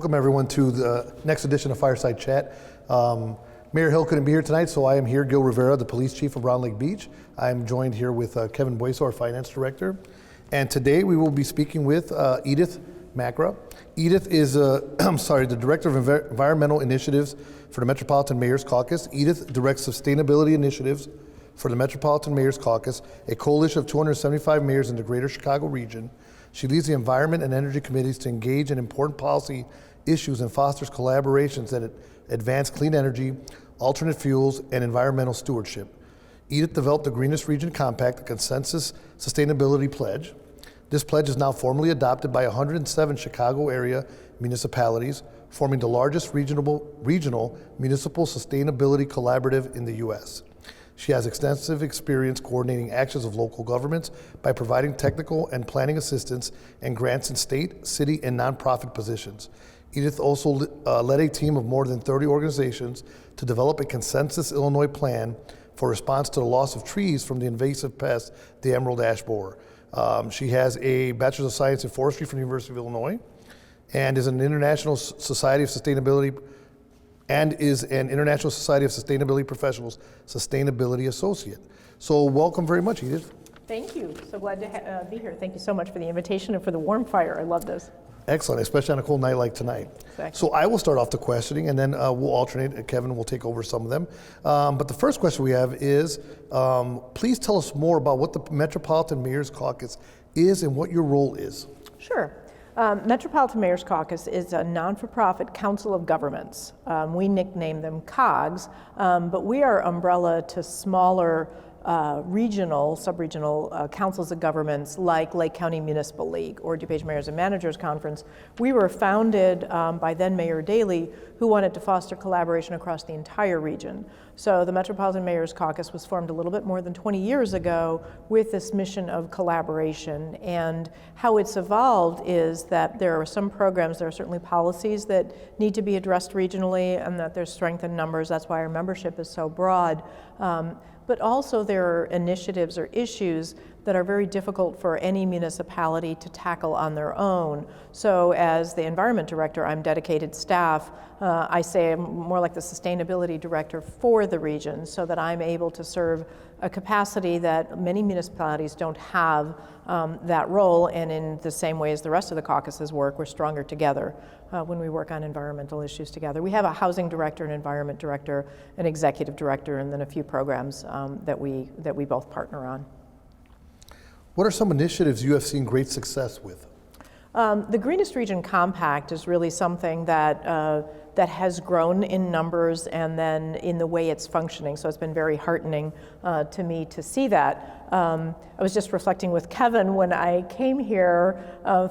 Welcome everyone to the next edition of Fireside Chat. Mayor Hill couldn't be here tonight, so I am here, Gil Rivera, the police chief of Round Lake Beach. I'm joined here with Kevin Boyso, our finance director. And today we will be speaking with Edith Makra. Edith is the director of environmental initiatives for the Metropolitan Mayor's Caucus. Edith directs sustainability initiatives for the Metropolitan Mayor's Caucus, a coalition of 275 mayors in the greater Chicago region. She leads the environment and energy committees to engage in important policy issues and fosters collaborations that advance clean energy, alternate fuels, and environmental stewardship. Edith developed the Greenest Region Compact, a consensus sustainability pledge. This pledge is now formally adopted by 107 Chicago area municipalities, forming the largest regional municipal sustainability collaborative in the U.S. She has extensive experience coordinating actions of local governments by providing technical and planning assistance and grants in state, city, and nonprofit positions. Edith also led a team of more than 30 organizations to develop a consensus Illinois plan for response to the loss of trees from the invasive pest, the emerald ash borer. She has a Bachelor's of Science in Forestry from the University of Illinois and is an International Society of Sustainability Professionals Sustainability Associate. So welcome very much, Edith. Thank you. So glad to be here. Thank you so much for the invitation and for the warm fire. I love this. Excellent, especially on a cold night like tonight. Exactly. So I will start off the questioning, and then we'll alternate. Kevin will take over some of them. But the first question we have is, please tell us more about what the Metropolitan Mayor's Caucus is and what your role is. Sure. Metropolitan Mayor's Caucus is a non-for-profit council of governments. We nickname them COGs, but we are umbrella to smaller regional, sub-regional councils of governments like Lake County Municipal League or DuPage Mayors and Managers Conference. We were founded by then Mayor Daley, who wanted to foster collaboration across the entire region. So the Metropolitan Mayor's Caucus was formed a little bit more than 20 years ago with this mission of collaboration. And how it's evolved is that there are some programs, there are certainly policies that need to be addressed regionally, and that there's strength in numbers. That's why our membership is so broad. But also there are initiatives or issues that are very difficult for any municipality to tackle on their own. So as the environment director, I'm dedicated staff. I say I'm more like the sustainability director for the region, so that I'm able to serve a capacity that many municipalities don't have that role, and in the same way as the rest of the caucuses work, we're stronger together when we work on environmental issues together. We have a housing director, an environment director, an executive director, and then a few programs that we both partner on. What are some initiatives you have seen great success with? The Greenest Region Compact is really something that has grown in numbers and then in the way it's functioning. So it's been very heartening to me to see that. I was just reflecting with Kevin when I came here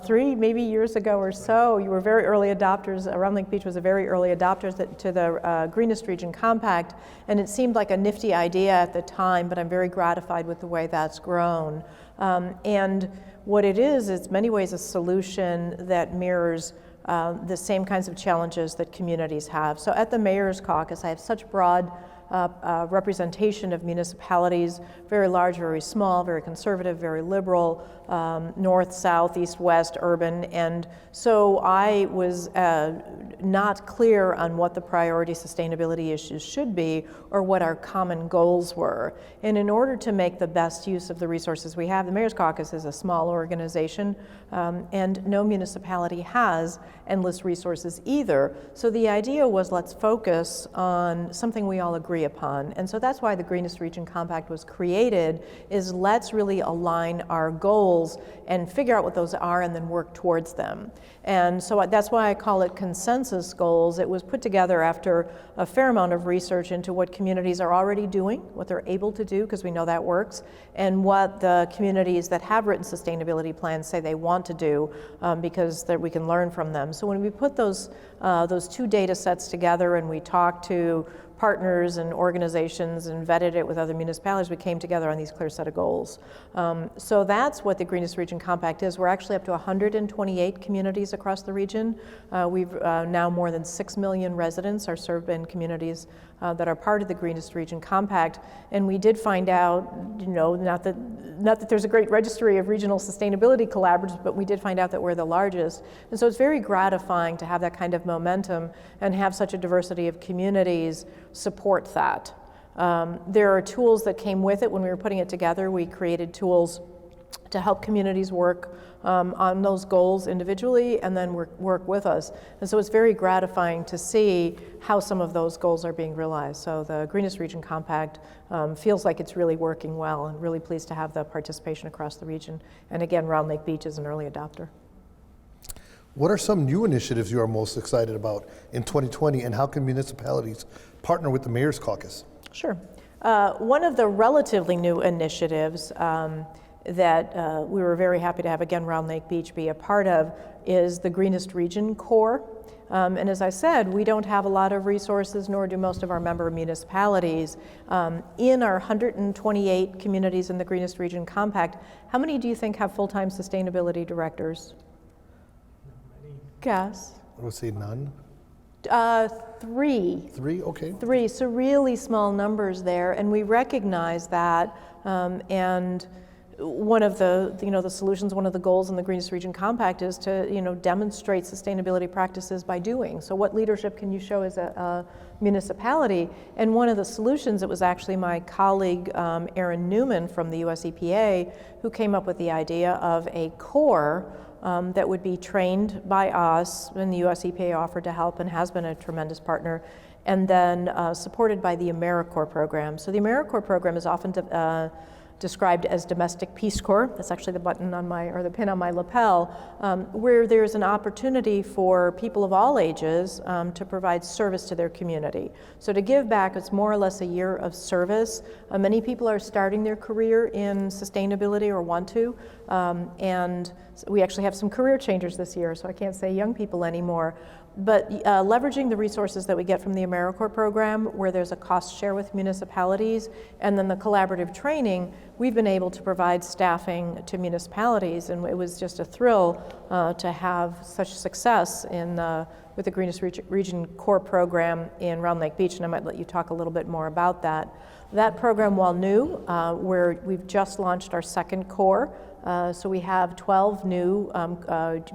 3 maybe years ago or so. You were very early adopters. Round Lake Beach was a very early adopter to the Greenest Region Compact, and it seemed like a nifty idea at the time, but I'm very gratified with the way that's grown. And what it is many ways a solution that mirrors the same kinds of challenges that communities have. So at the Mayor's Caucus, I have such broad representation of municipalities, very large, very small, very conservative, very liberal, north, south, east, west, urban. And so I was not clear on what the priority sustainability issues should be or what our common goals were. And in order to make the best use of the resources we have, the Mayor's Caucus is a small organization, and no municipality has endless resources either. So the idea was, let's focus on something we all agree upon. And so that's why the Greenest Region Compact was created, is let's really align our goals and figure out what those are and then work towards them. And so that's why I call it consensus goals. It was put together after a fair amount of research into what communities are already doing, what they're able to do, because we know that works, and what the communities that have written sustainability plans say they want to do, because we can learn from them. So when we put those 2 data sets together and we talk to partners and organizations and vetted it with other municipalities, we came together on these clear set of goals. So that's what the Greenest Region Compact is. We're actually up to 128 communities across the region. We've now more than 6 million residents are served in communities that are part of the Greenest Region Compact. And we did find out, not that there's a great registry of regional sustainability collaboratives, but we did find out that we're the largest. And so it's very gratifying to have that kind of momentum and have such a diversity of communities support that. There are tools that came with it when we were putting it together. We created tools to help communities work on those goals individually and then work with us. And so it's very gratifying to see how some of those goals are being realized. So the Greenest Region Compact feels like it's really working well, and really pleased to have the participation across the region. And again, Round Lake Beach is an early adopter. What are some new initiatives you are most excited about in 2020, and how can municipalities partner with the Mayor's Caucus? Sure. One of the relatively new initiatives that we were very happy to have, again, Round Lake Beach be a part of is the Greenest Region Corps. And as I said, we don't have a lot of resources, nor do most of our member municipalities. In our 128 communities in the Greenest Region Compact, how many do you think have full-time sustainability directors? Guess. I would say none. 3. 3, okay. 3, so really small numbers there, and we recognize that. And one of the solutions, one of the goals in the Greenest Region Compact is to demonstrate sustainability practices by doing. So what leadership can you show as a municipality? And one of the solutions, it was actually my colleague Aaron Newman from the US EPA who came up with the idea of a corps that would be trained by us, and the US EPA offered to help and has been a tremendous partner, and then supported by the AmeriCorps program. So the AmeriCorps program is often described as Domestic Peace Corps. That's actually the button on the pin on my lapel, where there's an opportunity for people of all ages to provide service to their community. So to give back, it's more or less a year of service. Many people are starting their career in sustainability or want to, and we actually have some career changers this year, so I can't say young people anymore. But leveraging the resources that we get from the AmeriCorps program, where there's a cost share with municipalities, and then the collaborative training, we've been able to provide staffing to municipalities, and it was just a thrill to have such success with the Greenest Region Corps program in Round Lake Beach, and I might let you talk a little bit more about that. That program, while new, we've just launched our second Corps, so we have 12 new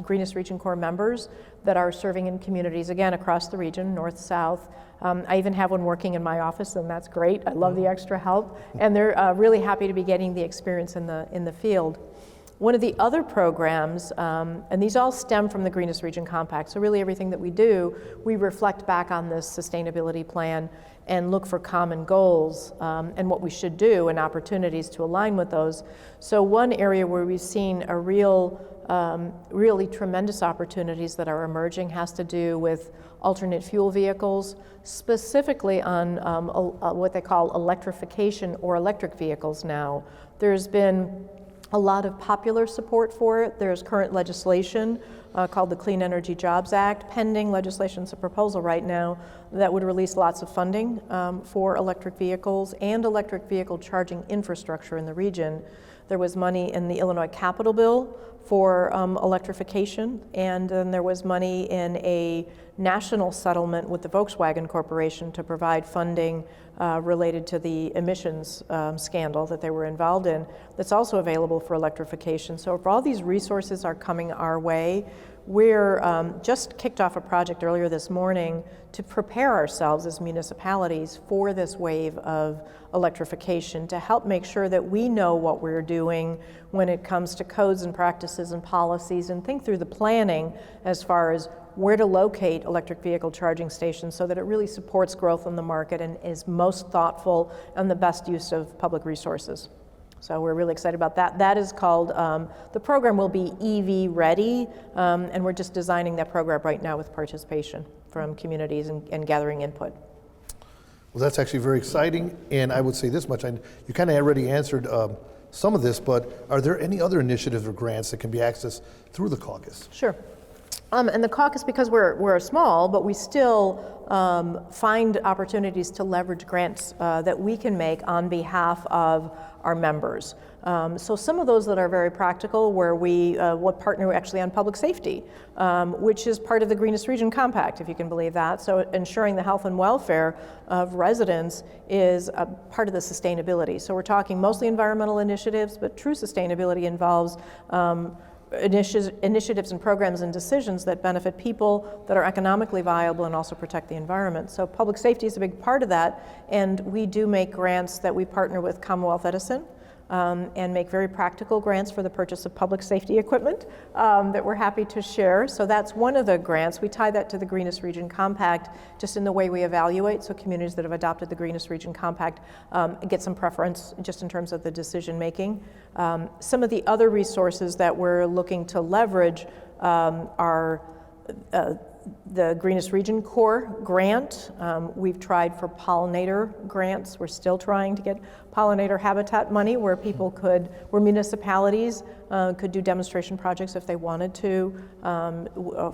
Greenest Region Corps members that are serving in communities, again, across the region, north, south. I even have one working in my office, and that's great. I love the extra help, and they're really happy to be getting the experience in the field. One of the other programs, and these all stem from the Greenest Region Compact, so really everything that we do, we reflect back on this sustainability plan and look for common goals and what we should do and opportunities to align with those. So one area where we've seen a really tremendous opportunities that are emerging has to do with alternate fuel vehicles, specifically on what they call electrification or electric vehicles now. There's been a lot of popular support for it. There's current legislation called the Clean Energy Jobs Act, pending legislation. It's a proposal right now that would release lots of funding for electric vehicles and electric vehicle charging infrastructure in the region. There was money in the Illinois Capital Bill for electrification, and then there was money in a national settlement with the Volkswagen Corporation to provide funding related to the emissions scandal that they were involved in. That's also available for electrification. So if all these resources are coming our way, we're just kicked off a project earlier this morning to prepare ourselves as municipalities for this wave of electrification, to help make sure that we know what we're doing when it comes to codes and practices and policies, and think through the planning as far as where to locate electric vehicle charging stations so that it really supports growth in the market and is most thoughtful and the best use of public resources. So we're really excited about that. That is called, the program will be EV ready, and we're just designing that program right now with participation from communities and gathering input. Well, that's actually very exciting, and I would say this much, you kind of already answered some of this, but are there any other initiatives or grants that can be accessed through the caucus? Sure. And the caucus, because we're small, but we still find opportunities to leverage grants that we can make on behalf of our members. So some of those that are very practical, where we partner actually on public safety, which is part of the Greenest Region Compact, if you can believe that. So ensuring the health and welfare of residents is a part of the sustainability. So we're talking mostly environmental initiatives, but true sustainability involves initiatives and programs and decisions that benefit people, that are economically viable, and also protect the environment. So public safety is a big part of that, and we do make grants that we partner with Commonwealth Edison, and make very practical grants for the purchase of public safety equipment that we're happy to share. So that's one of the grants. We tie that to the Greenest Region Compact just in the way we evaluate. So communities that have adopted the Greenest Region Compact get some preference just in terms of the decision making. Some of the other resources that we're looking to leverage are the Greenest Region Corps grant. We've tried for pollinator grants. We're still trying to get pollinator habitat money where people where municipalities could do demonstration projects if they wanted to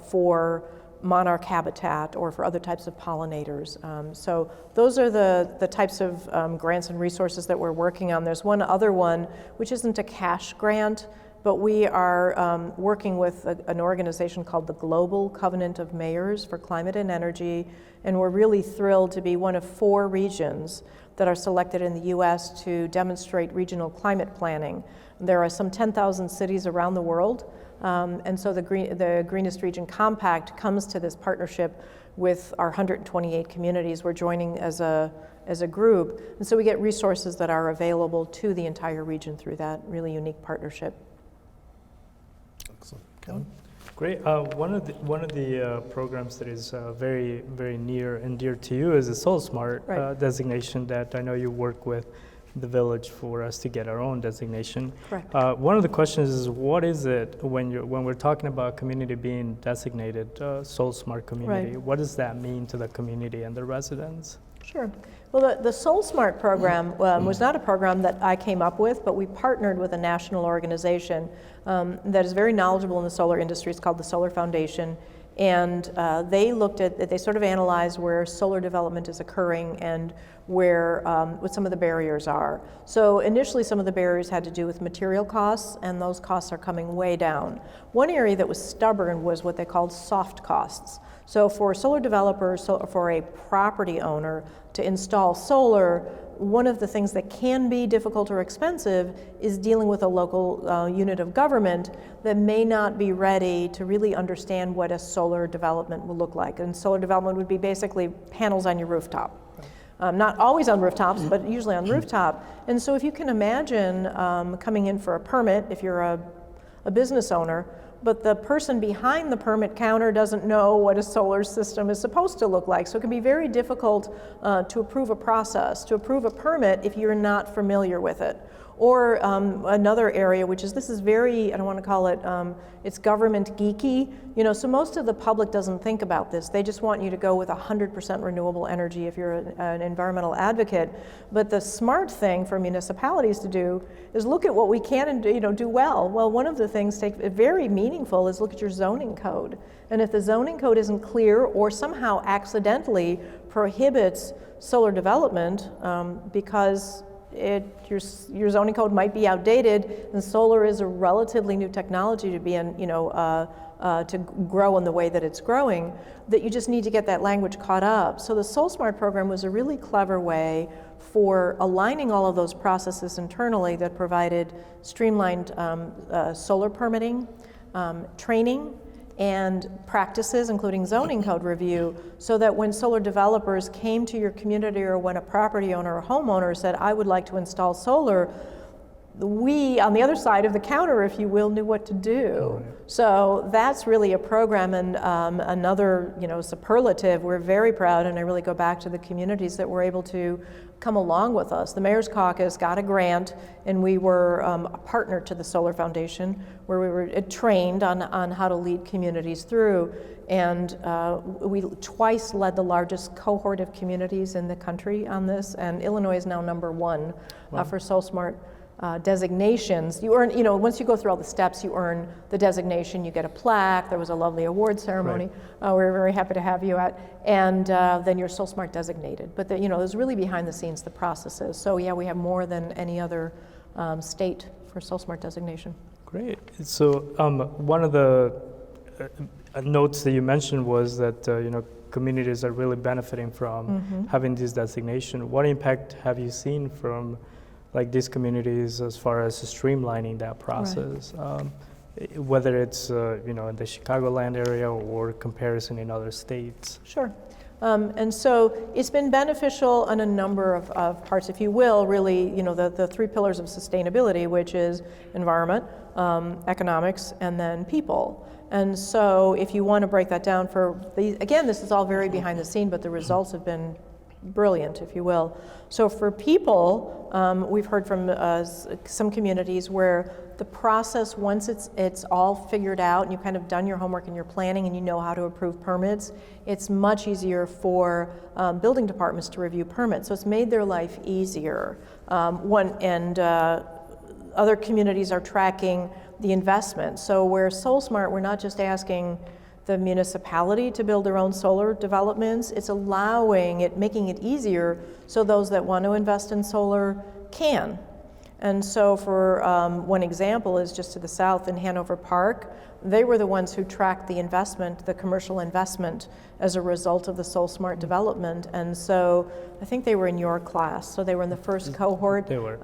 for monarch habitat or for other types of pollinators. So those are the types of grants and resources that we're working on. There's one other one which isn't a cash grant, but we are working with an organization called the Global Covenant of Mayors for Climate and Energy, and we're really thrilled to be one of 4 regions that are selected in the U.S. to demonstrate regional climate planning. There are some 10,000 cities around the world, and so the Greenest Region Compact comes to this partnership with our 128 communities. We're joining as a group, and so we get resources that are available to the entire region through that really unique partnership. Excellent. Kevin? Great. One of the programs that is very, very near and dear to you is the Soul Smart designation that I know you work with the village for us to get our own designation. Correct. One of the questions is, what is it when we're talking about a community being designated Soul Smart community? Right. What does that mean to the community and the residents? Sure. Well, the Soul Smart program was not a program that I came up with, but we partnered with a national organization that is very knowledgeable in the solar industry. It's called the Solar Foundation. And they sort of analyzed where solar development is occurring and what some of the barriers are. So initially some of the barriers had to do with material costs, and those costs are coming way down. One area that was stubborn was what they called soft costs. So for solar developers, for a property owner to install solar, one of the things that can be difficult or expensive is dealing with a local unit of government that may not be ready to really understand what a solar development will look like. And solar development would be basically panels on your rooftop. Not always on rooftops, but usually on rooftop. And so if you can imagine coming in for a permit, if you're a business owner, but the person behind the permit counter doesn't know what a solar system is supposed to look like. So it can be very difficult to approve a process, to approve a permit if you're not familiar with it. Or another area, this is very, I don't want to call it, it's government geeky. So most of the public doesn't think about this. They just want you to go with 100% renewable energy if you're an environmental advocate. But the smart thing for municipalities to do is look at what we can and do well. Well, one of the things very meaningful is look at your zoning code. And if the zoning code isn't clear or somehow accidentally prohibits solar development because your zoning code might be outdated, and solar is a relatively new technology to be in, to grow in the way that it's growing, that you just need to get that language caught up. So the Soul Smart program was a really clever way for aligning all of those processes internally that provided streamlined solar permitting, training, and practices, including zoning code review, so that when solar developers came to your community or when a property owner or homeowner said, I would like to install solar, we, on the other side of the counter, if you will, knew what to do. Right. So that's really a program, and another superlative. We're very proud, and I really go back to the communities that were able to come along with us. The Mayor's Caucus got a grant, and we were a partner to the Solar Foundation, where we were trained on how to lead communities through. And we twice led the largest cohort of communities in the country on this, and Illinois is now #1 for Soul Smart. designations. You earn, once you go through all the steps, you earn the designation, you get a plaque. There was a lovely award ceremony we were very happy to have you at, and then you're Soul Smart designated. But there's really behind the scenes the processes. So yeah, we have more than any other state for Soul Smart designation. Great. So one of the notes that you mentioned was that communities are really benefiting from having this designation. What impact have you seen from these communities as far as streamlining that process? Right. Whether it's in the Chicagoland area or comparison in other states? Sure. And so it's been beneficial on a number of parts, if you will, really, the three pillars of sustainability, which is environment, economics, and then people. And so if you want to break that down again, this is all very behind the scene, but the results have been brilliant, if you will. So for people, we've heard from some communities where the process, once it's all figured out and you've kind of done your homework and your planning and you know how to approve permits, it's much easier for building departments to review permits. So it's made their life easier. Other communities are tracking the investment. So where Soul Smart, we're not just asking the municipality to build their own solar developments, it's making it easier so those that want to invest in solar can. And so for one example is just to the south in Hanover Park, they were the ones who tracked the investment, the commercial investment, as a result of the Soul Smart development. And so I think they were in your class, so they were in the first cohort. They were.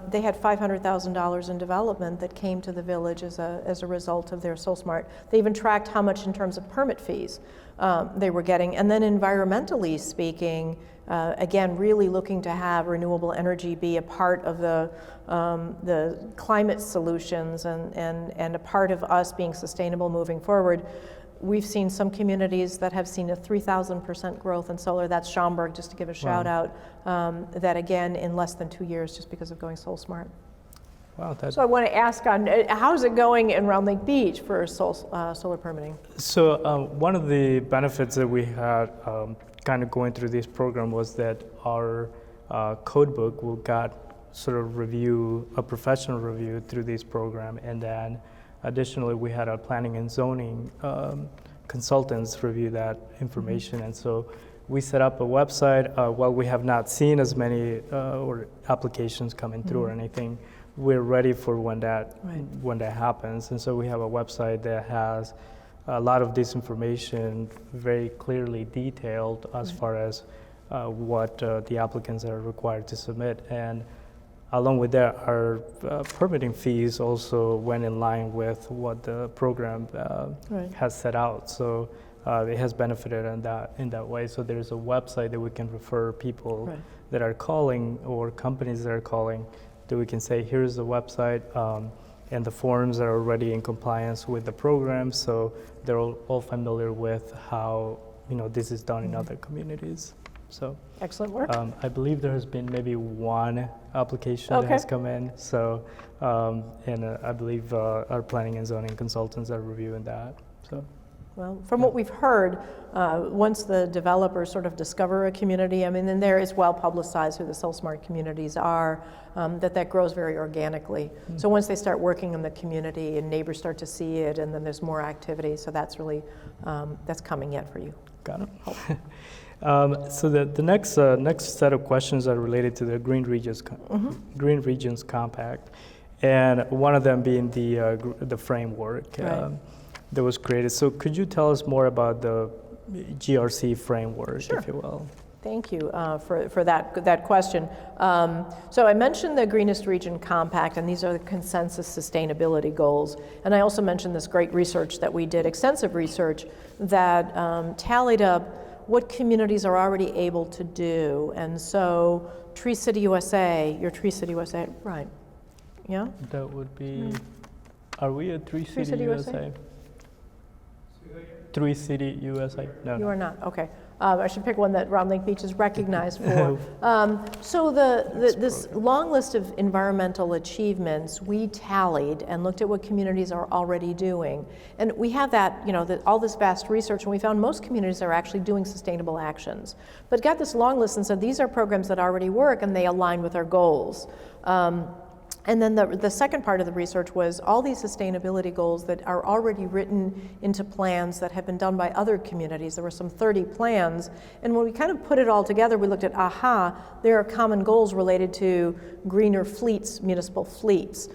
They had $500,000 in development that came to the village as a result of their Soul Smart. They even tracked how much in terms of permit fees they were getting. And then environmentally speaking, again, really looking to have renewable energy be a part of the climate solutions and a part of us being sustainable moving forward. We've seen some communities that have seen a 3,000% growth in solar. That's Schaumburg, just to give a shout out, that again, in less than 2 years, just because of going Soul Smart. Wow. So I want to ask how's it going in Round Lake Beach for solar permitting? So one of the benefits that we had kind of going through this program was that our code book got sort of a professional review through this program, and then additionally we had our planning and zoning consultants review that information. And so we set up a website. While we have not seen as many or applications coming through or anything, we're ready for when that happens. And so we have a website that has a lot of this information very clearly detailed as far as what the applicants are required to submit. And along with that, our permitting fees also went in line with what the program has set out. So it has benefited in that way. So there's a website that we can refer people that are calling or companies that are calling, that we can say, here's the website, and the forms are already in compliance with the program, so they're all familiar with how this is done in other communities. So excellent work. I believe there has been maybe one application that has come in. So and I believe our planning and zoning consultants are reviewing that. So. Well, from what we've heard, once the developers sort of discover a community, then there is well publicized who the Soul Smart communities are, that grows very organically. So once they start working in the community and neighbors start to see it, and then there's more activity, so that's really, that's coming yet for you. Got it. So the next set of questions are related to the Green Regions Compact, and one of them being the framework. That was created. So could you tell us more about the GRC framework, if you will? Thank you for that question. So I mentioned the Greenest Region Compact, and these are the consensus sustainability goals. And I also mentioned this great research that we did, extensive research, that tallied up what communities are already able to do. And so Tree City USA, your Tree City USA, right? Yeah? That would be, are we a Tree City USA? Tree City USA? No. You are not, okay. I should pick one that Round Lake Beach is recognized for. So this long list of environmental achievements, we tallied and looked at what communities are already doing. And we have that, all this vast research, and we found most communities are actually doing sustainable actions. But got this long list and said, these are programs that already work and they align with our goals. And then the second part of the research was all these sustainability goals that are already written into plans that have been done by other communities. There were some 30 plans. And when we kind of put it all together, we looked at, there are common goals related to greener fleets, municipal fleets,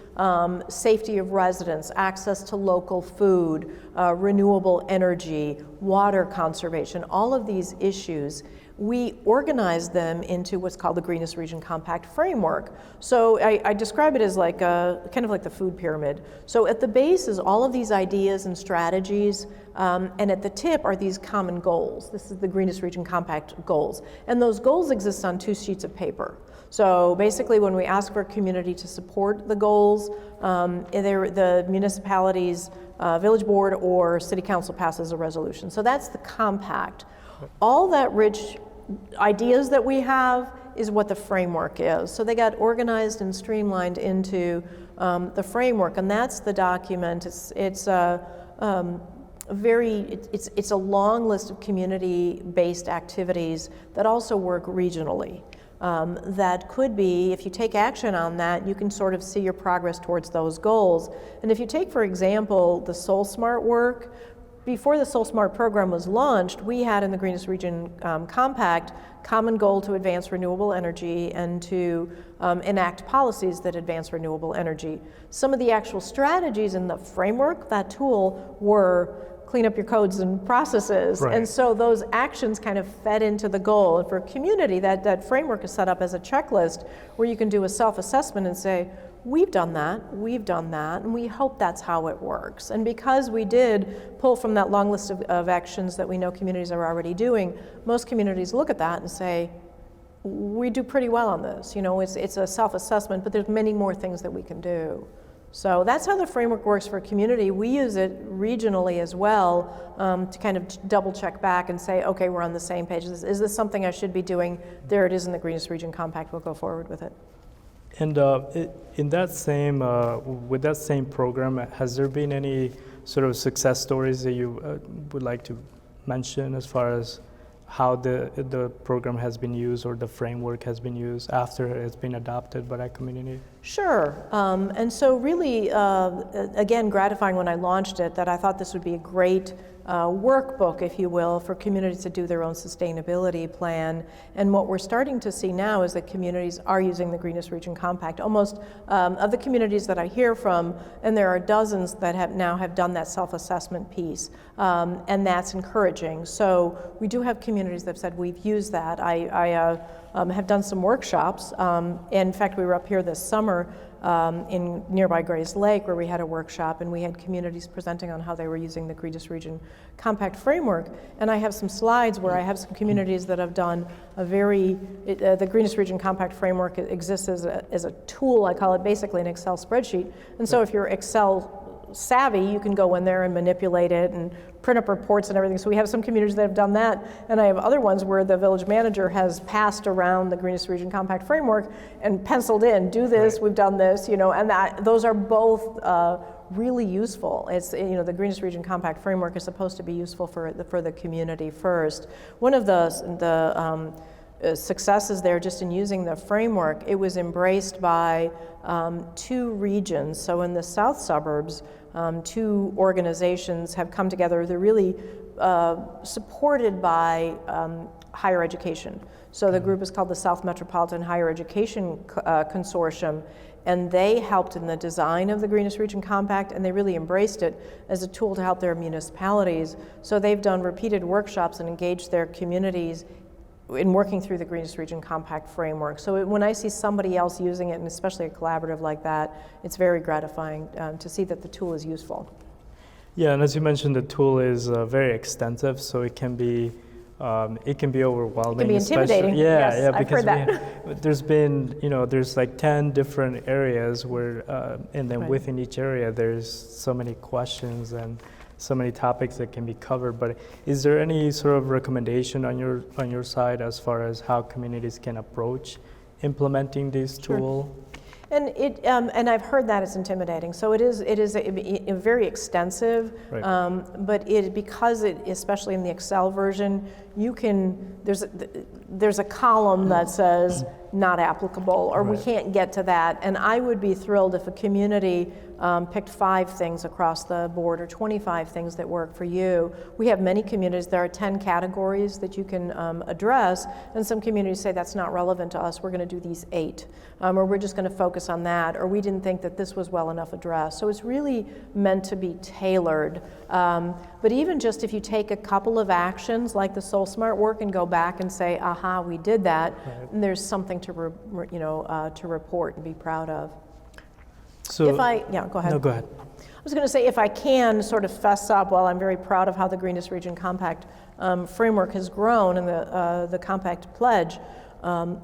safety of residents, access to local food, renewable energy, water conservation, all of these issues. We organized them into what's called the Greenest Region Compact Framework. So I describe it as like kind of like the food pyramid. So at the base is all of these ideas and strategies, and at the tip are these common goals. This is the Greenest Region Compact goals. And those goals exist on 2 sheets of paper. So basically when we ask for a community to support the goals, the municipality's village board or city council passes a resolution. So that's the compact. All that rich ideas that we have is what the framework is. So they got organized and streamlined into the framework, and that's the document. It's a long list of community-based activities that also work regionally. That could be, if you take action on that, you can sort of see your progress towards those goals. And if you take, for example, the Soul Smart work, before the Soul Smart program was launched, we had in the Greenest Region Compact common goal to advance renewable energy and to enact policies that advance renewable energy. Some of the actual strategies in the framework, that tool, were clean up your codes and processes. Right. And so those actions kind of fed into the goal. And for a community, that framework is set up as a checklist where you can do a self-assessment and say, we've done that, and we hope that's how it works. And because we did pull from that long list of actions that we know communities are already doing, most communities look at that and say, we do pretty well on this. You know, it's a self-assessment, but there's many more things that we can do. So that's how the framework works for a community. We use it regionally as well to kind of double check back and say, okay, we're on the same page. Is this something I should be doing? There it is in the Greenest Region Compact. We'll go forward with it. And in that same, with that same program, has there been any sort of success stories that you would like to mention as far as how the program has been used or the framework has been used after it's been adopted by that community? Sure. And so really, again, gratifying when I launched it that I thought this would be a great workbook, if you will, for communities to do their own sustainability plan. And what we're starting to see now is that communities are using the Greenest Region Compact. Almost of the communities that I hear from, and there are dozens that have done that self-assessment piece, and that's encouraging. So we do have communities that have said we've used that. I have done some workshops. In fact, we were up here this summer in nearby Grays Lake where we had a workshop, and we had communities presenting on how they were using the Greenest Region Compact framework. And I have some slides where I have some communities that have done the Greenest Region Compact framework exists as a tool. I call it basically an Excel spreadsheet. And so if you're Excel savvy, you can go in there and manipulate it and print up reports and everything. So we have some communities that have done that, and I have other ones where the village manager has passed around the Greenest Region Compact framework and penciled in, do this, right. We've done this, and those are both really useful. It's, the Greenest Region Compact framework is supposed to be useful for the community first. One of the successes there just in using the framework, it was embraced by 2 regions. So in the south suburbs, 2 organizations have come together. They're really supported by higher education. So the group is called the South Metropolitan Higher Education Consortium, and they helped in the design of the Greenest Region Compact, and they really embraced it as a tool to help their municipalities. So they've done repeated workshops and engaged their communities in working through the Greenest Region Compact framework. So when I see somebody else using it, and especially a collaborative like that, it's very gratifying to see that the tool is useful. Yeah, and as you mentioned, the tool is very extensive, so it can be overwhelming. It can be intimidating. Yes, because I've heard that. There's been, there's like 10 different areas where, and then right. Within each area, there's so many questions and so many topics that can be covered. But is there any sort of recommendation on your side as far as how communities can approach implementing this tool? And and I've heard that it's intimidating. So it is a very extensive, right. But because especially in the Excel version, there's a column that says, not applicable, or we can't get to that. And I would be thrilled if a community picked 5 things across the board or 25 things that work for you. We have many communities, there are 10 categories that you can address, and some communities say that's not relevant to us, we're going to do these 8, or we're just going to focus on that, or we didn't think that this was well enough addressed. So it's really meant to be tailored. But even just if you take a couple of actions like the Soul Smart work and go back and say, aha, we did that, and there's something to report and be proud of. So go ahead. No, go ahead. I was going to say, if I can sort of fess up, while I'm very proud of how the Greenest Region Compact framework has grown and the Compact Pledge,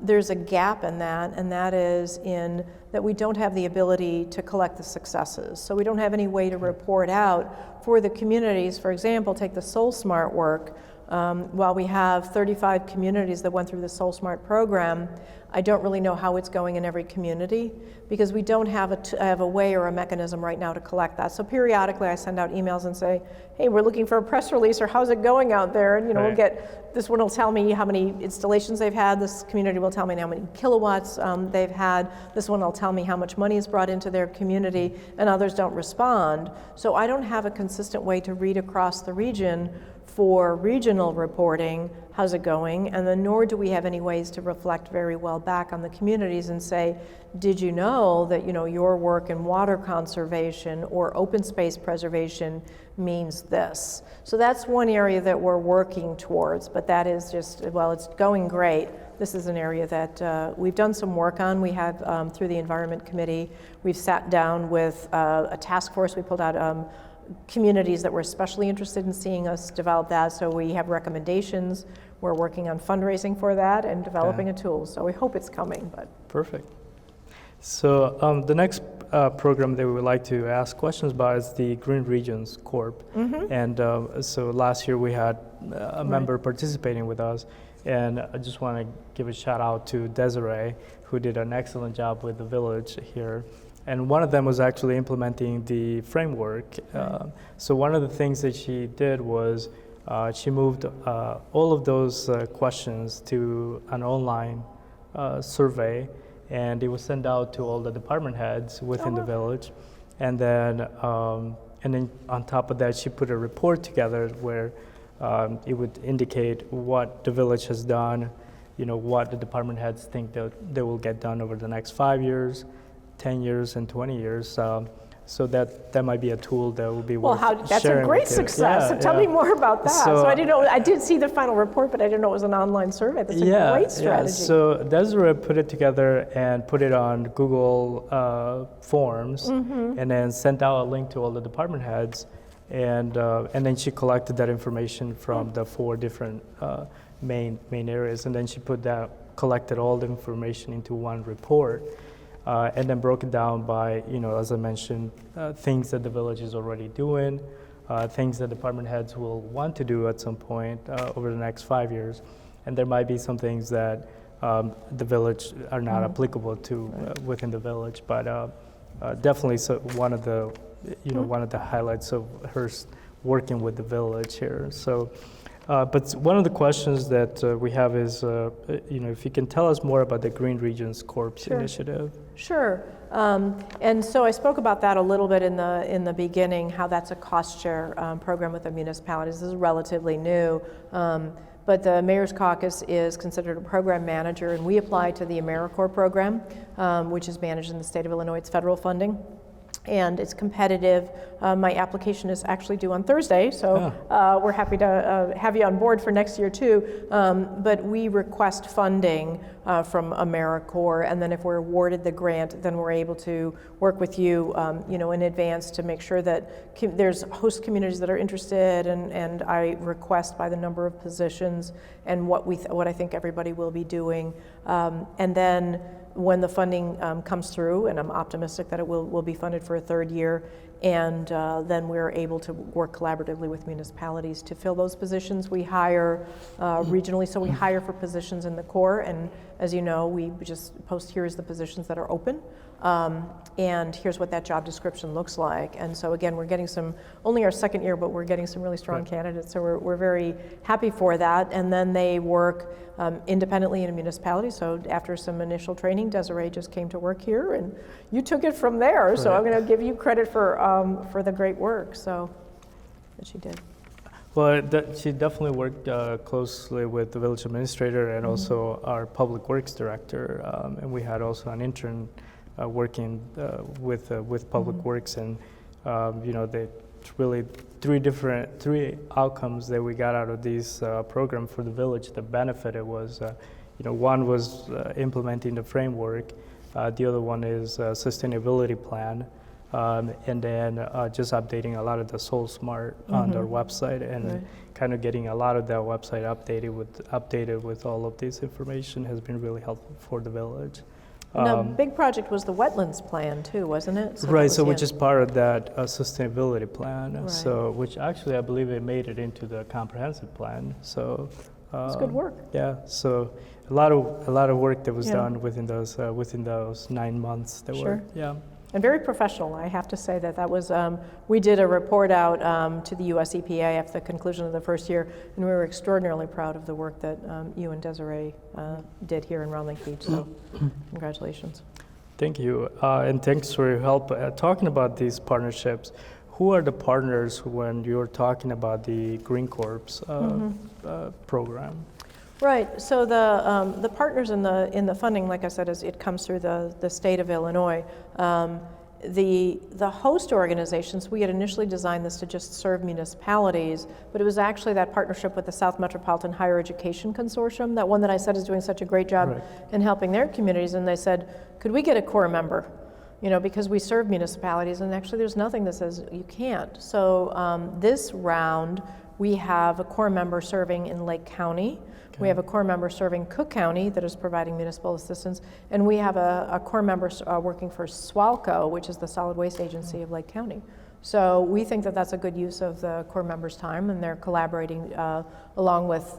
there's a gap in that, and that is in that we don't have the ability to collect the successes. So we don't have any way to report out for the communities. For example, take the Soul Smart work. While we have 35 communities that went through the Soul Smart program, I don't really know how it's going in every community because we don't have a way or a mechanism right now to collect that. So periodically I send out emails and say, hey, we're looking for a press release, or how's it going out there? And we'll get, this one will tell me how many installations they've had, this community will tell me how many kilowatts they've had, this one will tell me how much money is brought into their community, and others don't respond. So I don't have a consistent way to read across the region for regional reporting, how's it going, and then nor do we have any ways to reflect very well back on the communities and say, did you know that your work in water conservation or open space preservation means this? So that's one area that we're working towards, but that is just, well, it's going great. This is an area that we've done some work on. We have, through the Environment Committee, we've sat down with a task force. We pulled out communities that were especially interested in seeing us develop that, so we have recommendations. We're working on fundraising for that and developing a tool, so we hope it's coming. But perfect. So the next program that we would like to ask questions about is the Green Regions Corp. And so last year we had a member participating with us, and I just want to give a shout out to Desiree, who did an excellent job with the village here. And one of them was actually implementing the framework. So one of the things that she did was she moved all of those questions to an online survey, and it was sent out to all the department heads within the village. And then on top of that, she put a report together where it would indicate what the village has done, what the department heads think that they will get done over the next 5 years, 10 years and 20 years. So that might be a tool that will be worth sharing. That's a great success. So tell me more about that. So I didn't know, I did see the final report, but I didn't know it was an online survey. That's a great strategy. So Desiree put it together and put it on Google Forms, and then sent out a link to all the department heads, and then she collected that information from the 4 different main areas, and then she collected all the information into one report. And then broke it down by, as I mentioned, things that the village is already doing, things that department heads will want to do at some point over the next 5 years. And there might be some things that the village are not applicable to within the village, but definitely one of the, one of the highlights of her working with the village here. So. But one of the questions that we have is, if you can tell us more about the Green Regions Corp initiative. Sure. And so I spoke about that a little bit in the beginning, how that's a cost share program with the municipalities. This is relatively new. But the Mayor's Caucus is considered a program manager, and we apply to the AmeriCorps program, which is managed in the state of Illinois. It's federal funding. And it's competitive. My application is actually due on Thursday, so we're happy to have you on board for next year too. But we request funding from AmeriCorps, and then if we're awarded the grant, then we're able to work with you, in advance to make sure that there's host communities that are interested, and I request by the number of positions and what I think everybody will be doing, and then when the funding comes through, and I'm optimistic that it will be funded for a 3rd year, and then we're able to work collaboratively with municipalities to fill those positions. We hire regionally, so we hire for positions in the core, and as you know, we just post here's the positions that are open, and here's what that job description looks like. And so again, we're getting some, only our second year, but we're getting some really strong candidates, so we're very happy for that. And then they work independently in a municipality, so after some initial training, Desiree just came to work here, and you took it from there, so I'm going to give you credit for the great work that she did. Well, she definitely worked closely with the village administrator and also our public works director, and we had also an intern working with public works, and they really three outcomes that we got out of this program for the village that benefited was, one was implementing the framework, the other one is a sustainability plan, and then just updating a lot of the Soul Smart on their website, and kind of getting a lot of that website updated with all of this information has been really helpful for the village. Now, big project was the wetlands plan too, wasn't it? So which is part of that sustainability plan. So, which actually I believe it made it into the comprehensive plan. So, it's good work. Yeah. So a lot of work that was done within those 9 months. That were. Yeah. And very professional, I have to say that was, we did a report out to the US EPA after the conclusion of the first year, and we were extraordinarily proud of the work that you and Desiree did here in Round Lake Beach, so congratulations. Thank you, and thanks for your help. Talking about these partnerships, who are the partners when you're talking about the Green Corps program? Right. So the partners in the funding, like I said, it comes through the state of Illinois. The host organizations, we had initially designed this to just serve municipalities, but it was actually that partnership with the South Metropolitan Higher Education Consortium, that one that I said is doing such a great job in helping their communities, and they said, could we get a core member? Because we serve municipalities, and actually there's nothing that says you can't. So this round, we have a core member serving in Lake County. We have a core member serving Cook County that is providing municipal assistance, and we have a core member working for SWALCO, which is the Solid Waste Agency of Lake County. So we think that that's a good use of the core members' time, and they're collaborating along with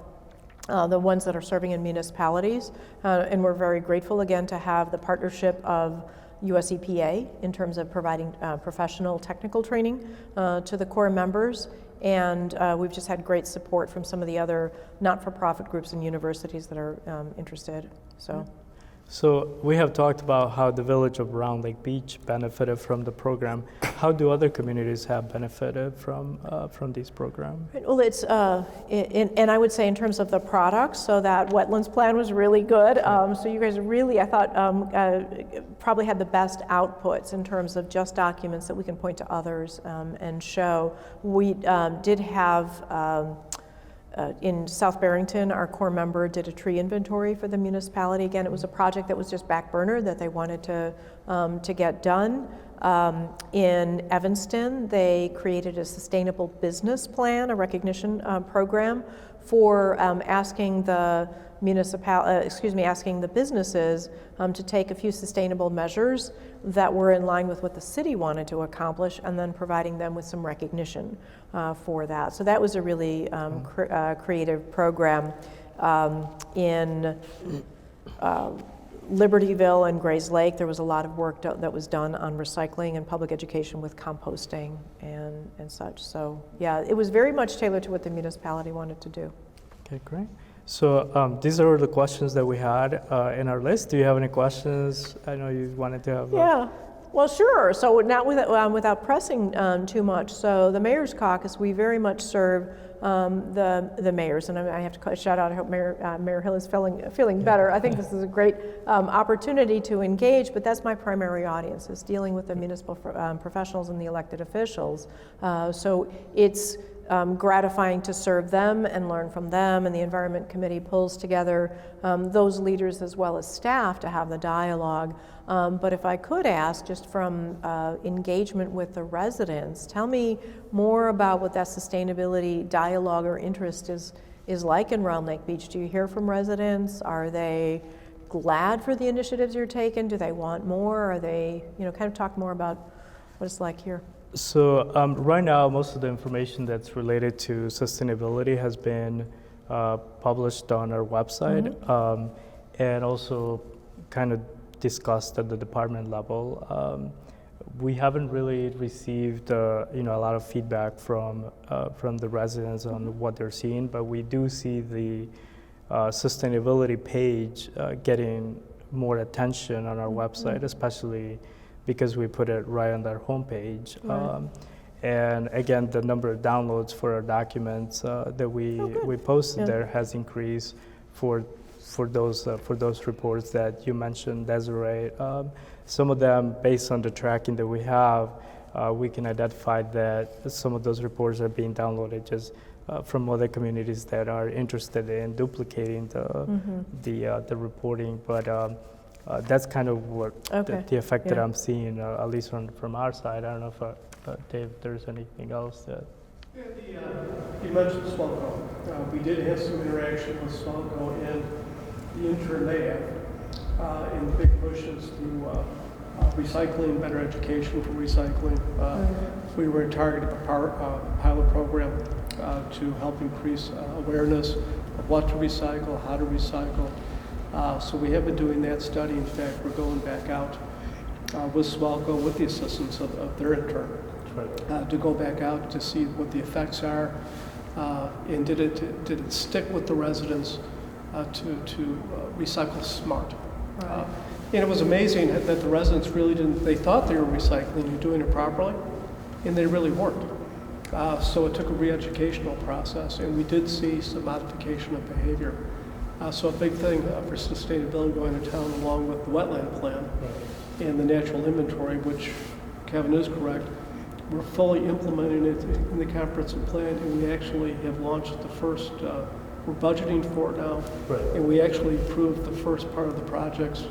the ones that are serving in municipalities. And we're very grateful again to have the partnership of US EPA in terms of providing professional technical training to the core members. And we've just had great support from some of the other not-for-profit groups and universities that are interested. So we have talked about how the village of Round Lake Beach benefited from the program. How do other communities have benefited from this program? Well, it's and I would say in terms of the products, so that wetlands plan was really good. So you guys really, I thought, probably had the best outputs in terms of just documents that we can point to others and show. We did have. In South Barrington, our core member did a tree inventory for the municipality. Again, it was a project that was just back burner that they wanted to get done. In Evanston, they created a sustainable business plan, a recognition program for asking the asking the businesses to take a few sustainable measures that were in line with what the city wanted to accomplish, and then providing them with some recognition for that. So that was a really creative program. In Libertyville and Grays Lake, there was a lot of work that was done on recycling and public education with composting and such. So yeah, it was very much tailored to what the municipality wanted to do. Okay, great. So these are the questions that we had in our list. Do you have any questions? I know you wanted to have. Yeah, well, sure. So not without pressing too much. So the Mayor's Caucus, we very much serve the mayors, and I have to shout out. I hope Mayor Hill is feeling better. I think this is a great opportunity to engage. But that's my primary audience, is dealing with the municipal professionals and the elected officials. So it's gratifying to serve them and learn from them, and the Environment Committee pulls together those leaders as well as staff to have the dialogue. But if I could ask, just from engagement with the residents, tell me more about what that sustainability dialogue or interest is like in Round Lake Beach. Do you hear from residents? Are they glad for the initiatives you're taking? Do they want more? Are they, kind of talk more about what it's like here? So right now, most of the information that's related to sustainability has been published on our website, and also kind of discussed at the department level. We haven't really received a lot of feedback from the residents on what they're seeing, but we do see the sustainability page getting more attention on our website, especially because we put it right on their homepage. Right. And again, the number of downloads for our documents that we posted there has increased for those reports that you mentioned, Desiree. Some of them, based on the tracking that we have, we can identify that some of those reports are being downloaded just from other communities that are interested in duplicating the reporting. But that's kind of what the effect that I'm seeing, at least from our side. I don't know if Dave, there's anything else that. Yeah, you mentioned Swalco. We did have some interaction with Swalco and the intern they have in the big pushes through recycling, better education for recycling. We were targeting a pilot program to help increase awareness of what to recycle, how to recycle. So we have been doing that study. In fact, we're going back out with Swalco with the assistance of their intern to go back out to see what the effects are, and did it stick with the residents to recycle smart. And it was amazing that the residents really didn't, they thought they were recycling and doing it properly, and they really weren't. So it took a re-educational process, and we did see some modification of behavior. So a big thing for sustainability going to town, along with the wetland plan and the natural inventory, which Kevin is correct, we're fully implementing it in the comprehensive plan, and we actually have launched the first, we're budgeting for it now, and we actually approved the first part of the projects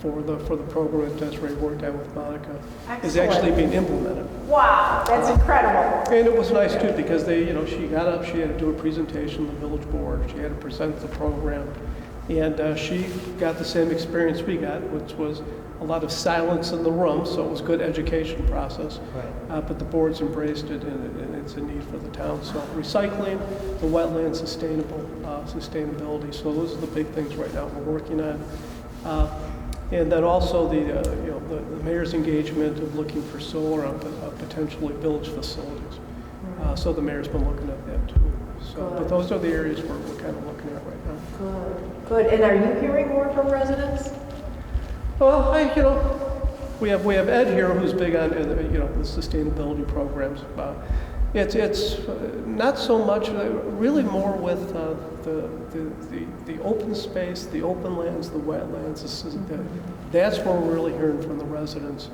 for the program that Desiree worked out with Monica is actually being implemented. Wow, that's incredible. And it was nice too, because she got up, she had to do a presentation to the village board, she had to present the program, and she got the same experience we got, which was a lot of silence in the room, so it was a good education process. But the boards embraced it, and it's a need for the town. So recycling, the wetland sustainability. So those are the big things right now we're working on. And then also the mayor's engagement of looking for solar on potentially village facilities. So the mayor's been looking at that too. So, but those are the areas we're kind of looking at right now. Good. And are you hearing more from residents? Well, we have Ed here who's big on the sustainability programs. It's not so much, really more with the open space, the open lands, the wetlands. That's where we're really hearing from the residents.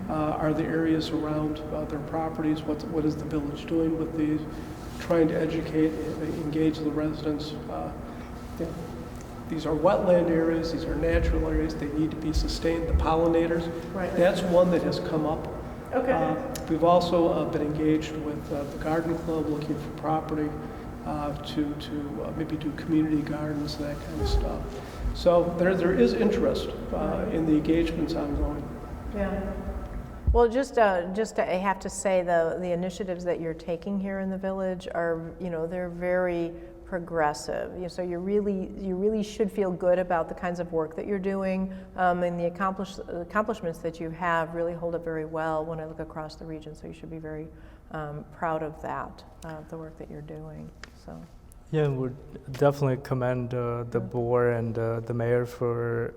Are the areas around their properties? What is the village doing with these? Trying to educate, engage the residents. These are wetland areas, these are natural areas, they need to be sustained. The pollinators, that's one that has come up. We've also been engaged with the garden club, looking for property to maybe do community gardens, that kind of stuff. So there is interest in the engagements ongoing. Well, I have to say the initiatives that you're taking here in the village are, they're very progressive. So you really should feel good about the kinds of work that you're doing, and the accomplishments that you have really hold up very well when I look across the region. So you should be very proud of that, the work that you're doing. So. Yeah, we definitely commend the board and the mayor for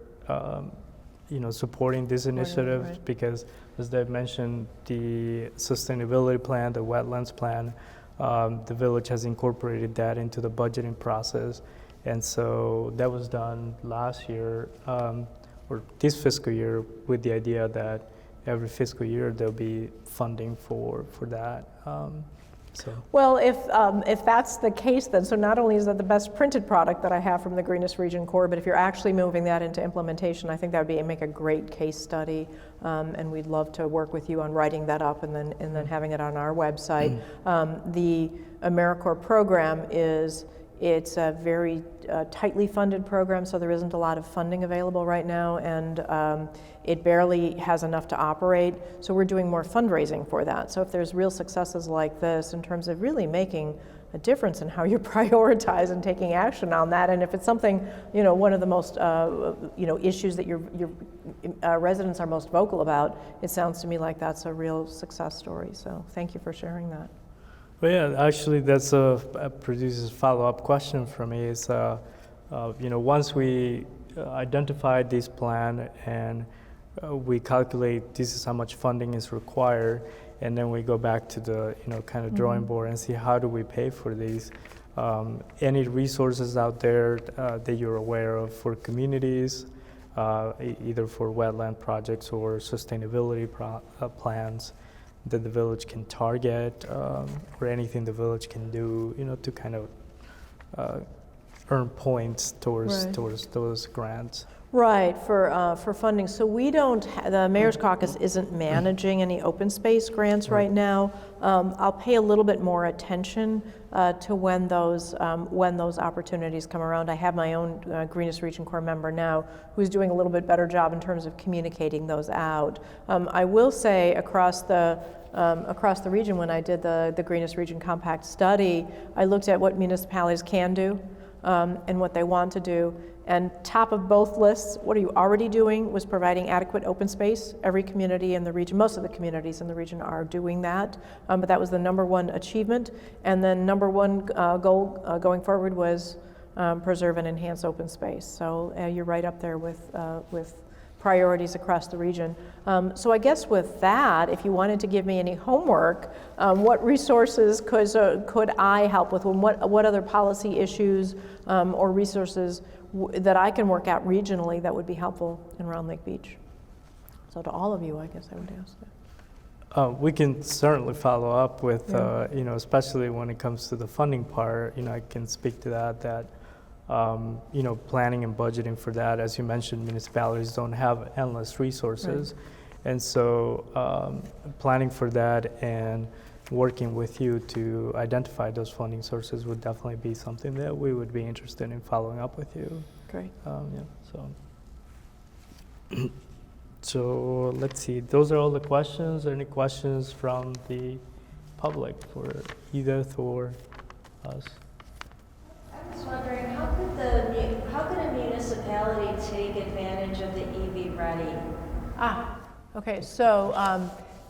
supporting these initiatives, because, as Dave mentioned, the sustainability plan, the wetlands plan, the village has incorporated that into the budgeting process, and so that was done last year or this fiscal year, with the idea that every fiscal year there'll be funding for that. Well, if that's the case, then, so not only is that the best printed product that I have from the Greenest Region Core, but if you're actually moving that into implementation, I think that would make a great case study, and we'd love to work with you on writing that up and then having it on our website. The AmeriCorps program it's a very tightly funded program, so there isn't a lot of funding available right now, and it barely has enough to operate. So we're doing more fundraising for that. So if there's real successes like this in terms of really making a difference in how you prioritize and taking action on that, and if it's something, one of the most, issues that your residents are most vocal about, it sounds to me like that's a real success story. So thank you for sharing that. Well, yeah, actually, that's produces follow-up question for me. Is once we identify this plan and we calculate this is how much funding is required, and then we go back to the kind of drawing board and see how do we pay for these. Any resources out there that you're aware of for communities, either for wetland projects or sustainability plans that the village can target, or anything the village can do, to kind of earn points towards those grants. Right, for funding. So we don't, the Mayor's Caucus isn't managing any open space grants right now. I'll pay a little bit more attention to when those opportunities come around. I have my own Greenest Region Corps member now who's doing a little bit better job in terms of communicating those out. I will say across the region, when I did the Greenest Region Compact study, I looked at what municipalities can do and what they want to do. And top of both lists, what are you already doing, was providing adequate open space. Every community in the region, most of the communities in the region are doing that, but that was the number one achievement. And then number one goal going forward was preserve and enhance open space. So you're right up there with priorities across the region. So I guess with that, if you wanted to give me any homework, what resources could I help with? What other policy issues or resources that I can work out regionally that would be helpful in Round Lake Beach? So to all of you, I guess I would ask that. We can certainly follow up with, especially when it comes to the funding part, I can speak to that, planning and budgeting for that. As you mentioned, municipalities don't have endless resources. Right. And so planning for that and working with you to identify those funding sources would definitely be something that we would be interested in following up with you. Great. So let's see, those are all the questions. Any questions from the public for Edith or us? I was wondering, how could a municipality take advantage of the EV Ready? Okay. So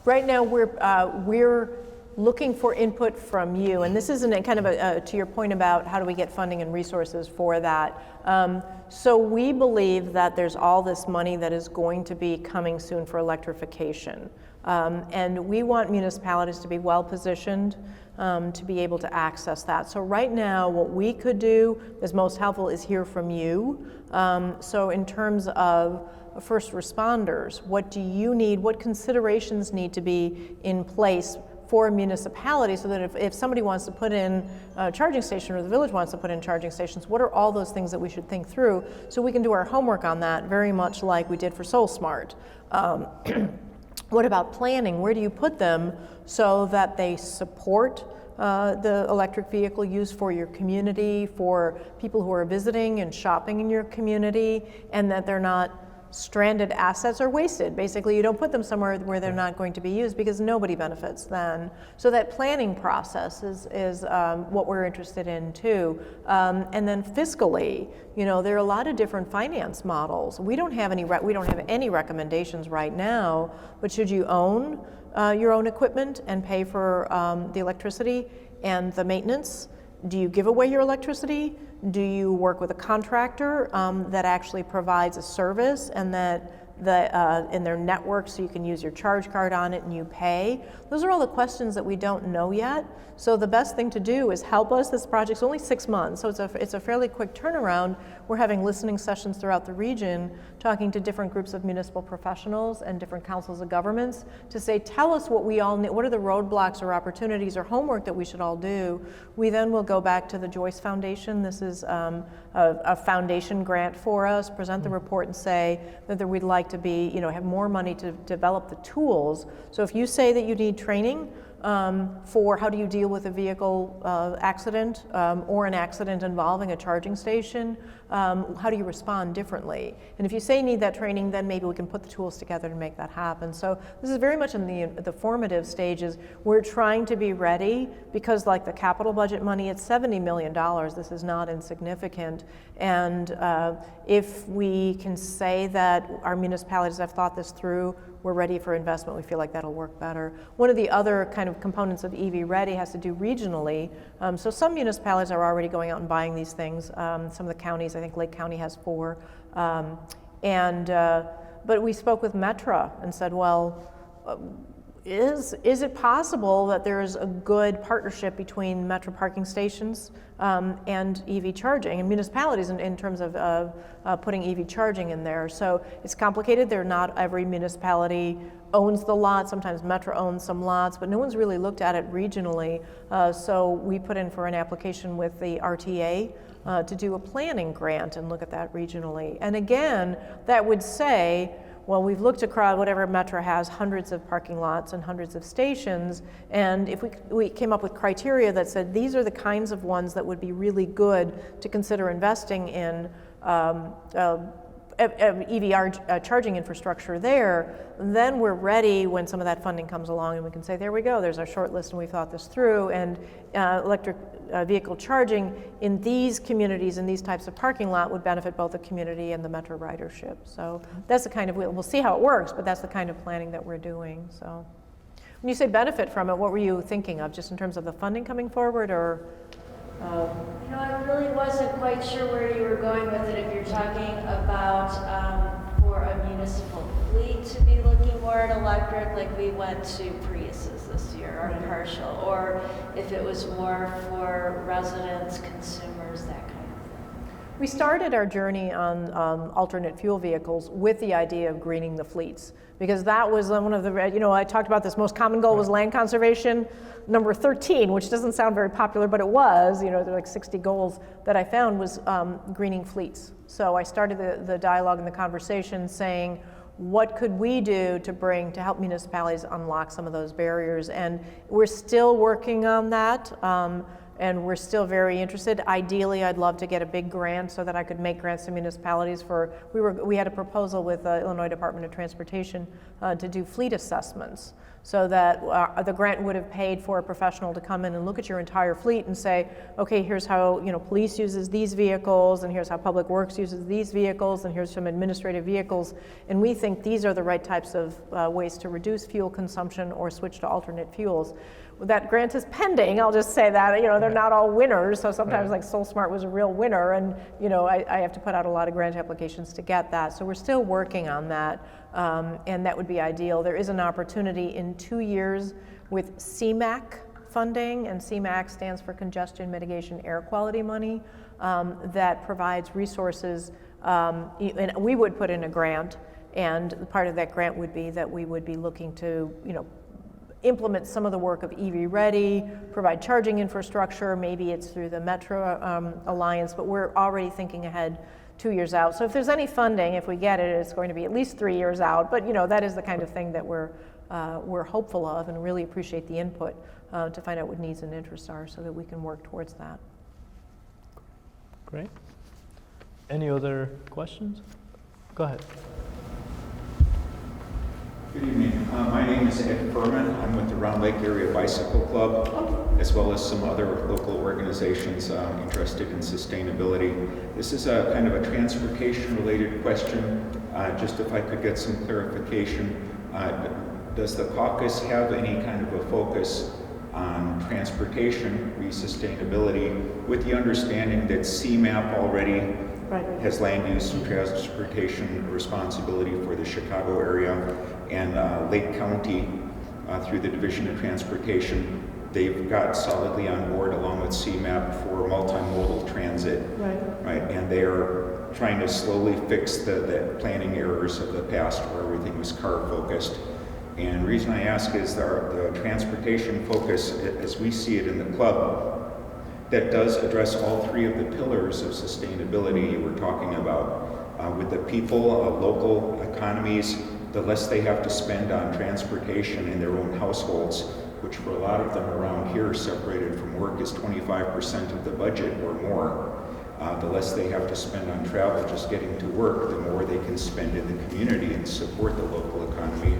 right now we're looking for input from you, and this isn't kind of to your point about how do we get funding and resources for that. So we believe that there's all this money that is going to be coming soon for electrification, and we want municipalities to be well positioned to be able to access that. So right now, what we could do is most helpful is hear from you. So in terms of first responders, what do you need? What considerations need to be in place for a municipality so that if somebody wants to put in a charging station or the village wants to put in charging stations, what are all those things that we should think through so we can do our homework on that very much like we did for SoulSmart. What about planning? Where do you put them so that they support the electric vehicle use for your community, for people who are visiting and shopping in your community, and that they're not stranded assets or wasted? Basically, you don't put them somewhere where they're not going to be used because nobody benefits then. So that planning process is what we're interested in too. And then fiscally, there are a lot of different finance models. We don't have any recommendations right now, but should you own your own equipment and pay for the electricity and the maintenance? Do you give away your electricity? Do you work with a contractor that actually provides a service and that in their network so you can use your charge card on it and you pay? Those are all the questions that we don't know yet. So the best thing to do is help us. This project's only 6 months, so it's a fairly quick turnaround. We're having listening sessions throughout the region, talking to different groups of municipal professionals and different councils of governments to say, tell us what we all need, what are the roadblocks or opportunities or homework that we should all do. We then will go back to the Joyce Foundation. This is a foundation grant for us, present the report and say that we'd like to be, have more money to develop the tools. So if you say that you need training, for how do you deal with a vehicle accident or an accident involving a charging station. How do you respond differently? And if you say you need that training, then maybe we can put the tools together to make that happen. So this is very much in the formative stages. We're trying to be ready because like the capital budget money, it's $70 million. This is not insignificant. And if we can say that our municipalities have thought this through, we're ready for investment, we feel like that'll work better. One of the other kind of components of EV Ready has to do regionally. So some municipalities are already going out and buying these things. Some of the counties, I think Lake County has 4. But we spoke with Makra and said, well, is it possible that there is a good partnership between metro parking stations and EV charging and municipalities in terms of putting EV charging in there? So it's complicated. Not every municipality owns the lot. Sometimes Metro owns some lots, but no one's really looked at it regionally. So we put in for an application with the RTA to do a planning grant and look at that regionally. And again, that would say, well, we've looked across whatever Metro has, hundreds of parking lots and hundreds of stations, and if we came up with criteria that said these are the kinds of ones that would be really good to consider investing in EV charging infrastructure there, then we're ready when some of that funding comes along and we can say, there we go, there's our short list and we've thought this through, and electric vehicle charging in these communities and these types of parking lot would benefit both the community and the Metro ridership. So that's the kind of, we'll see how it works, but that's the kind of planning that we're doing. So when you say benefit from it, what were you thinking of, just in terms of the funding coming forward, or? I really wasn't quite sure where you were going with it, if you're talking about for a municipal fleet to be looking more at electric, like we went to Priuses this year, or partial, or if it was more for residents, consumers, that kind of thing. We started our journey on alternate fuel vehicles with the idea of greening the fleets, because that was one of the, I talked about this most common goal was land conservation. Number 13, which doesn't sound very popular, but it was, there are like 60 goals that I found, was greening fleets. So I started the dialogue and the conversation saying, what could we do to help municipalities unlock some of those barriers? And we're still working on that. And we're still very interested. Ideally, I'd love to get a big grant so that I could make grants to municipalities we had a proposal with the Illinois Department of Transportation to do fleet assessments, so that the grant would have paid for a professional to come in and look at your entire fleet and say, okay, here's how police uses these vehicles, and here's how public works uses these vehicles, and here's some administrative vehicles, and we think these are the right types of ways to reduce fuel consumption or switch to alternate fuels. That grant is pending, I'll just say that, they're not all winners, so sometimes like SolSmart was a real winner, and I have to put out a lot of grant applications to get that, so we're still working on that, and that would be ideal. There is an opportunity in 2 years with CMAQ funding, and CMAQ stands for Congestion Mitigation Air Quality money, that provides resources, and we would put in a grant, and part of that grant would be that we would be looking to, implement some of the work of EV Ready, provide charging infrastructure, maybe it's through the Metro Alliance, but we're already thinking ahead 2 years out. So if there's any funding, if we get it, it's going to be at least 3 years out, but that is the kind of thing that we're hopeful of, and really appreciate the input to find out what needs and interests are so that we can work towards that. Great. Any other questions? Go ahead. Good evening. My name is Ed Furman. I'm with the Round Lake Area Bicycle Club, as well as some other local organizations interested in sustainability. This is a kind of a transportation-related question. Just if I could get some clarification. Does the caucus have any kind of a focus on transportation sustainability, with the understanding that CMAP already has land use and transportation responsibility for the Chicago area, and Lake County, through the Division of Transportation, they've got solidly on board along with CMAP for multimodal transit, right? And they are trying to slowly fix the planning errors of the past where everything was car focused. And the reason I ask is the transportation focus, as we see it in the club, that does address all 3 of the pillars of sustainability you were talking about. With the people, local economies, the less they have to spend on transportation in their own households, which for a lot of them around here, separated from work, is 25% of the budget or more. The less they have to spend on travel just getting to work, the more they can spend in the community and support the local economy.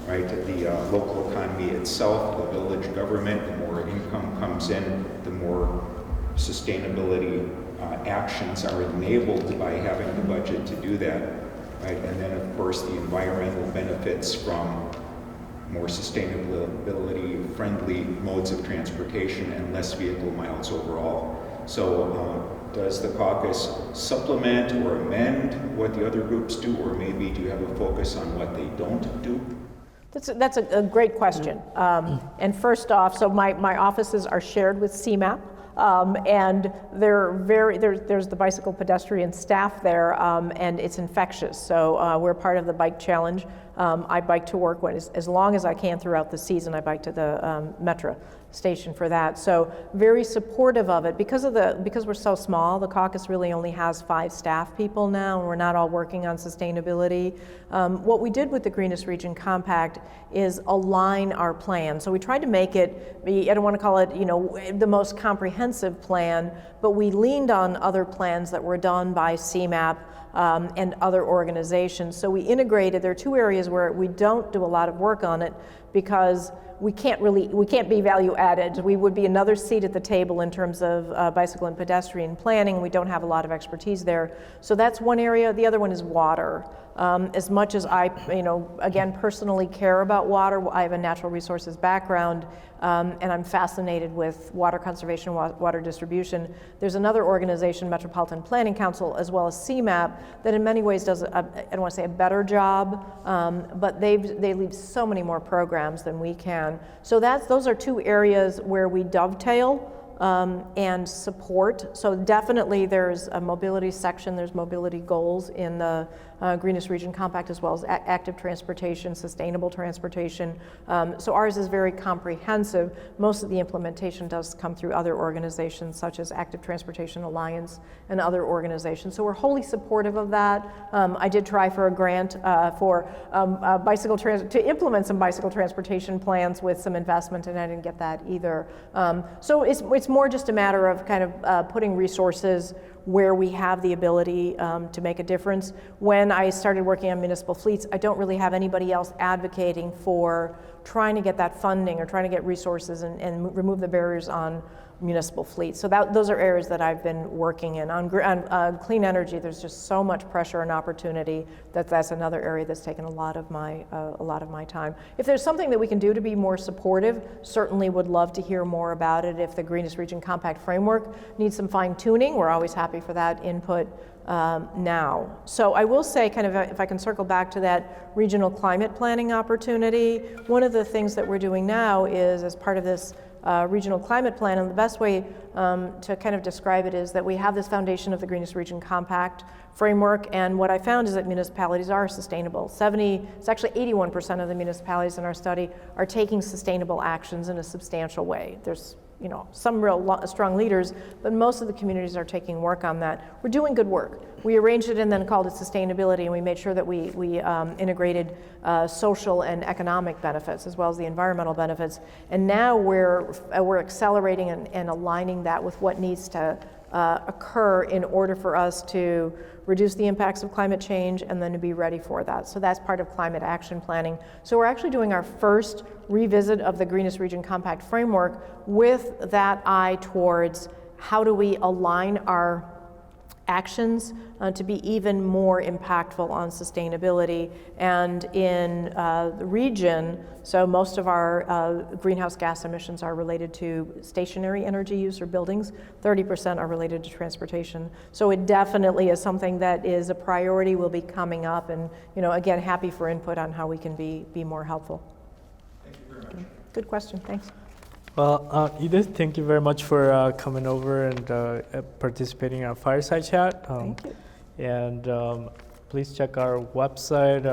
Right? The local economy itself, the village government, the more income comes in, the more sustainability actions are enabled by having the budget to do that. Right? And then, of course, the environmental benefits from more sustainability friendly modes of transportation and less vehicle miles overall. So does the caucus supplement or amend what the other groups do, or maybe do you have a focus on what they don't do? That's a great question. And first off, so my offices are shared with CMAP. And there's the bicycle pedestrian staff there, and it's infectious. So we're part of the bike challenge. I bike to work as long as I can throughout the season. I bike to the Metra station for that. So very supportive of it. Because we're so small, the caucus really only has 5 staff people now, and we're not all working on sustainability. What we did with the Greenest Region Compact is align our plan. So we tried to make it, I don't want to call it, the most comprehensive plan, but we leaned on other plans that were done by CMAP and other organizations. So we integrated. There are 2 areas where we don't do a lot of work on it because we can't be value added. We would be another seat at the table in terms of bicycle and pedestrian planning. We don't have a lot of expertise there. So that's one area. The other one is water. As much as I, again, personally care about water, I have a natural resources background, and I'm fascinated with water conservation, water distribution. There's another organization, Metropolitan Planning Council, as well as CMAP, that in many ways does, I don't want to say a better job, but they lead so many more programs than we can. So those are 2 areas where we dovetail and support. So definitely there's a mobility section, there's mobility goals in the Greenest Region Compact, as well as active transportation, sustainable transportation. So ours is very comprehensive. Most of the implementation does come through other organizations such as Active Transportation Alliance and other organizations. So we're wholly supportive of that. I did try for a grant for to implement some bicycle transportation plans with some investment, and I didn't get that either. So it's more just a matter of kind of putting resources where we have the ability to make a difference. When I started working on municipal fleets, I don't really have anybody else advocating for trying to get that funding or trying to get resources and remove the barriers on municipal fleets. So those are areas that I've been working in. On clean energy, there's just so much pressure and opportunity that's another area that's taken a lot of my time. If there's something that we can do to be more supportive, certainly would love to hear more about it. If the Greenest Region Compact framework needs some fine tuning, we're always happy for that input now. So I will say, kind of, if I can circle back to that regional climate planning opportunity, one of the things that we're doing now is, as part of this regional climate plan, and the best way to kind of describe it is that we have this foundation of the Greenest Region Compact framework, and what I found is that municipalities are sustainable. It's actually 81% of the municipalities in our study are taking sustainable actions in a substantial way. There's some real strong leaders, but most of the communities are taking work on that. We're doing good work. We arranged it and then called it sustainability, and we made sure that we integrated social and economic benefits as well as the environmental benefits. And now we're accelerating and aligning that with what needs to occur in order for us to reduce the impacts of climate change and then to be ready for that. So that's part of climate action planning. So we're actually doing our first revisit of the Greenest Region Compact framework with that eye towards how do we align our actions to be even more impactful on sustainability. And in the region, so most of our greenhouse gas emissions are related to stationary energy use or buildings. 30% are related to transportation. So it definitely is something that is a priority, will be coming up, and again, happy for input on how we can be more helpful. Thank you very much. Good question, thanks. Well, Edith, thank you very much for coming over and participating in our Fireside Chat. Thank you. And please check our website,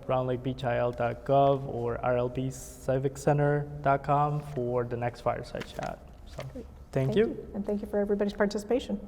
roundlakebeachil.gov or rlbciviccenter.com for the next Fireside Chat. So, thank you. And thank you for everybody's participation.